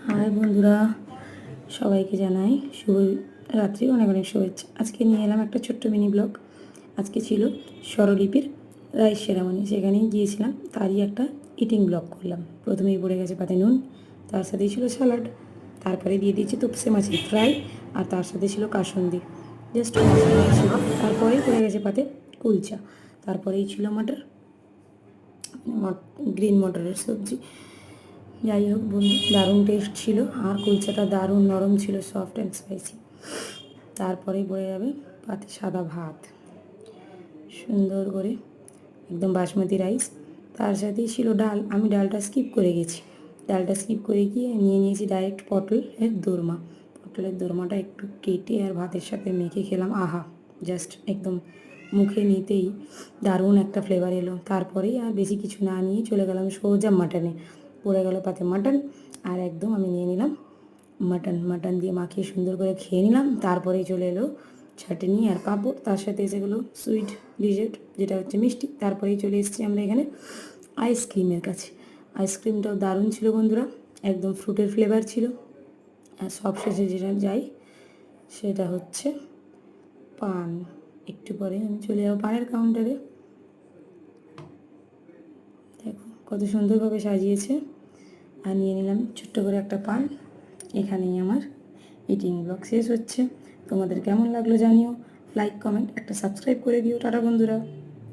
High বন্ধুরা, সবাইকে জানাই শুভ রাত্রি, অনেক অনেক শুভেচ্ছা। আজকে নিয়ে এলাম একটা ছোট্ট মিনি ব্লগ। আজকে ছিল স্বরলিপির রাইস সেরামনি, সেখানেই গিয়েছিলাম, তারই একটা ইটিং ব্লগ করলাম। প্রথমেই পড়ে গেছে পাতে নুন, তার সাথেই ছিল স্যালাড, তারপরে দিয়ে দিয়েছি তোপসে মাছের ফ্রাই, আর তার সাথে ছিল কাসুন্দি, জাস্ট মশলা ছিল। তারপরেই পড়ে গেছে পাতে কুলচা, তারপরেই ছিল মটর, গ্রিন মটরের সবজি। যাই হোক বন্ধু, দারুণ টেস্ট ছিল, আর কুলচাটা দারুণ নরম ছিল, সফট অ্যান্ড স্পাইসি। তারপরেই পড়ে যাবে পাতে সাদা ভাত, সুন্দর করে একদম বাসমতি রাইস। তার সাথেই ছিল ডাল, আমি ডালটা স্কিপ করে গেছি। ডালটা স্কিপ করে গিয়ে নিয়ে নিয়েছি ডাইরেক্ট পটলের দোরমা। পটলের দোরমাটা একটু কেটে আর ভাতের সাথে মেখে খেলাম, আহা, জাস্ট একদম মুখে নিতেই দারুণ একটা ফ্লেভার এলো। তারপরেই আর বেশি কিছু না নিয়ে চলে গেলাম সোজা মাটনে। পড়ে গেল পাতে মাটন, আর একদম আমি নিয়ে নিলাম মাটন দিয়ে মাখিয়ে সুন্দর করে খেয়ে নিলাম। তারপরেই চলে এলো চাটনি আর পাঁপড়, তার সাথে এসে গেলো সুইট ডিজার্ট, যেটা হচ্ছে মিষ্টি। তারপরেই চলে এসেছি আমরা এখানে আইসক্রিমের কাছে। আইসক্রিমটাও দারুণ ছিল বন্ধুরা, একদম ফ্রুটের ফ্লেভার ছিল। আর সবশেষে যেটা যাই সেটা হচ্ছে পান। একটু পরে আমি চলে যাবো পানের কাউন্টারে। দেখো কত সুন্দরভাবে সাজিয়েছে, আর নিয়ে নিলাম ছোট্ট করে একটা পান। এখানেই আমার ইটিং ব্লগ শেষ হচ্ছে। তোমাদের কেমন লাগলো জানিও, লাইক কমেন্ট একটা সাবস্ক্রাইব করে দিও। টাটা বন্ধুরা।